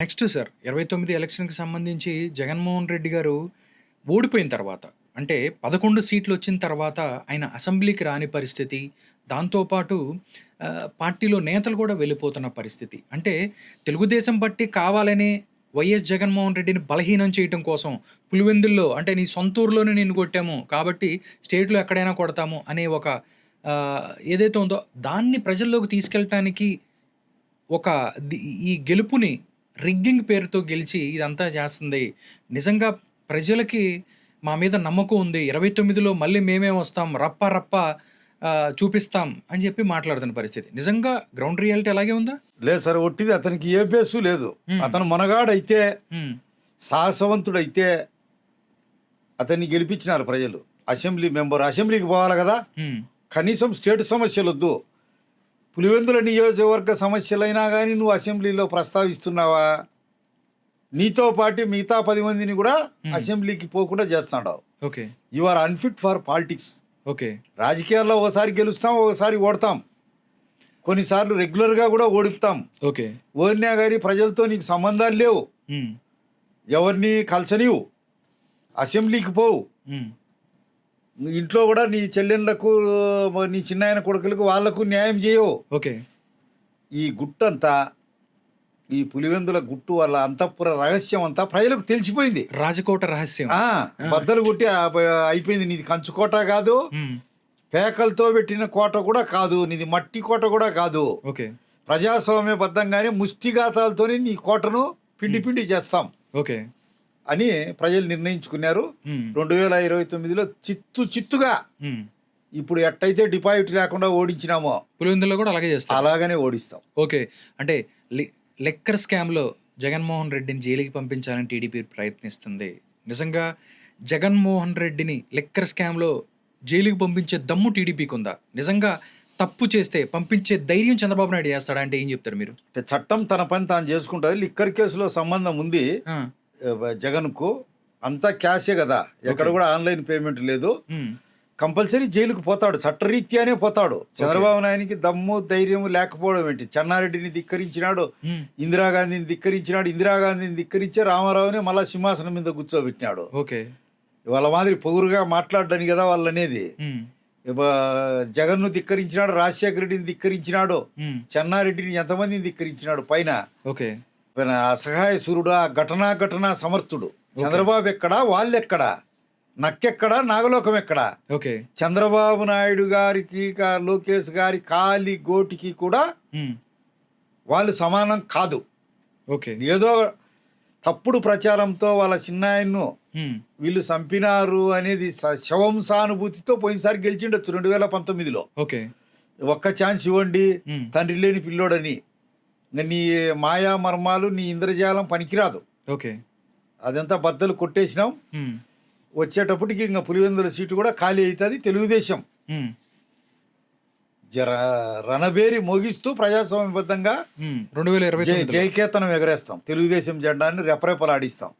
Next sir 29 ఎలక్షన్‌కి సంబంధించి జగన్మోహన్ రెడ్డి గారు ఓడిపోయిన తర్వాత, అంటే 11 సీట్లొచ్చిన తర్వాత ఆయన అసెంబ్లీకి రాని పరిస్థితి. దాంతో పాటు పార్టీలో నేతలు కూడా వెళ్ళిపోతున్న పరిస్థితి. అంటే తెలుగుదేశం పార్టీ కావాలనే వైఎస్ జగన్మోహన్ రెడ్డిని బలహీనం చేయటం కోసం పులివెందుల్లో అంటే నీ సొంత ఊర్లోనే నిన్ను కొట్టాము కాబట్టి స్టేట్‌లో ఎక్కడైనా కొడతాము అనే ఒక ఏదైతే ఉందో దాన్ని ప్రజల్లోకి తీసుకెళ్ళటానికి ఒక ఈ గెలుపుని రిగ్గింగ్ పేరుతో గెలిచి ఇదంతా చేస్తుంది. నిజంగా ప్రజలకి మా మీద నమ్మకం ఉంది. 29లో మళ్ళీ మేమే వస్తాం. రప్ప రప్ప చూపిస్తాం అని చెప్పి మాట్లాడుతున్న పరిస్థితి. నిజంగా గ్రౌండ్ రియాలిటీ అలాగే ఉందా? లేదు సార్, ఒట్టిది అతనికి ఏ బేసు లేదు. అతను మనగాడైతే, సాహసవంతుడైతే అతన్ని గెలిపించినారు ప్రజలు. అసెంబ్లీ మెంబర్, అసెంబ్లీకి పోవాలి కదా, కనీసం స్టేట్ సమస్యలు వద్దు, పులివెందుల నియోజకవర్గ సమస్యలైనా కానీ నువ్వు అసెంబ్లీలో ప్రస్తావిస్తున్నావా? నీతో పాటు మిగతా 10 మందిని కూడా అసెంబ్లీకి పోకుండా చేస్తున్నావు. Okay, you are unfit for politics. Okay, రాజకీయాల్లో ఒకసారి గెలుస్తాం, ఒకసారి ఓడతాం, కొన్నిసార్లు రెగ్యులర్గా కూడా ఓడిపుతాం. ఓకే, ఓడినా కానీ ప్రజలతో నీకు సంబంధాలు లేవు, ఎవరిని కలసనివు, అసెంబ్లీకి పోవు, ఇంట్లో కూడా నీ చెల్లెళ్ళకు నీ చిన్నాయన కొడుకులకు వాళ్లకు న్యాయం చేయవు. ఓకే, ఈ గుట్టంతా, ఈ పులివెందుల గుట్టు వల్ల అంతఃపుర రహస్యం అంతా ప్రజలకు తెలిసిపోయింది. రాజకోట రహస్యం బద్దలు కొట్టి అయిపోయింది. నీది కంచుకోట కాదు, పేకలతో పెట్టిన కోట కూడా కాదు, నీది మట్టి కోట కూడా కాదు. ఓకే, ప్రజాస్వామ్యబద్ధంగానే ముష్టిఘాతాలతో నీ కోటను పిండి పిండి చేస్తాం ఓకే అని ప్రజలు నిర్ణయించుకున్నారు. 2029లో చిత్తుగా ఇప్పుడు ఎట్టయితే డిపాజిట్ లేకుండా ఓడించినామో పులివెందులో కూడా అలాగే చేస్తాం, అలాగనే ఓడిస్తాం. ఓకే, అంటే లెక్కర్ స్కామ్లో జగన్మోహన్ రెడ్డిని జైలుకి పంపించాలని టీడీపీ ప్రయత్నిస్తుంది. నిజంగా జగన్మోహన్ రెడ్డిని లెక్కర్ స్కామ్లో జైలుకి పంపించే దమ్ము టీడీపీకి ఉందా? నిజంగా తప్పు చేస్తే పంపించే ధైర్యం చంద్రబాబు నాయుడు చేస్తాడా అంటే ఏం చెప్తారు మీరు? అంటే చట్టం తన పని తాను చేసుకుంటుంది. లిక్కర్ కేసులో సంబంధం ఉంది జగన్కు, అంతా క్యాషే కదా, ఎక్కడ కూడా ఆన్లైన్ పేమెంట్ లేదు. కంపల్సరీ జైలుకు పోతాడు, చట్టరీత్యానే పోతాడు. చంద్రబాబు నాయుడికి దమ్ము ధైర్యం లేకపోవడం ఏంటి? చెన్నారెడ్డిని ధిక్కరించినాడు, ఇందిరాగాంధీని ధిక్కరించినాడు, ఇందిరాగాంధీని ధిక్కరించే రామారావుని మళ్ళా సింహాసనం మీద కూర్చోబెట్టినాడు. ఓకే, వాళ్ళ మాదిరి పొగురుగా మాట్లాడని కదా వాళ్ళు అనేది. జగన్ను ధిక్కరించినాడు, రాజశేఖర రెడ్డిని ధిక్కరించినాడు, చెన్నారెడ్డిని ఎంతమందిని ధిక్కరించినాడు. పైన అసహాయ సూర్యుడు, ఘటనా సమర్థుడు. చంద్రబాబు ఎక్కడా, వాళ్ళెక్కడా, నక్కెక్కడా, నాగలోకం ఎక్కడా? ఓకే, చంద్రబాబు నాయుడు గారికి లోకేష్ గారి కాలి గోటికి కూడా వాళ్ళు సమానం కాదు. ఓకే, ఏదో తప్పుడు ప్రచారంతో వాళ్ళ చిన్నాయన్ను వీళ్ళు చంపినారు అనేది శవం సానుభూతితో పోయినసారి గెలిచిండొచ్చు 2019లో. ఓకే, ఒక్క ఛాన్స్ ఇవ్వండి తండ్రి లేని పిల్లోడని. నీ మాయా మర్మాలు, నీ ఇంద్రజాలం పనికిరాదు. ఓకే, అదంతా బద్దలు కొట్టేసినాం. వచ్చేటప్పటికి ఇంకా పులివెందుల సీటు కూడా ఖాళీ అవుతుంది. తెలుగుదేశం రణబేరి మోగిస్తూ ప్రజాస్వామ్యబద్ధంగా 2020 జయకేతనం ఎగరేస్తాం. తెలుగుదేశం జెండాన్ని రెపరెపలాడిస్తాం.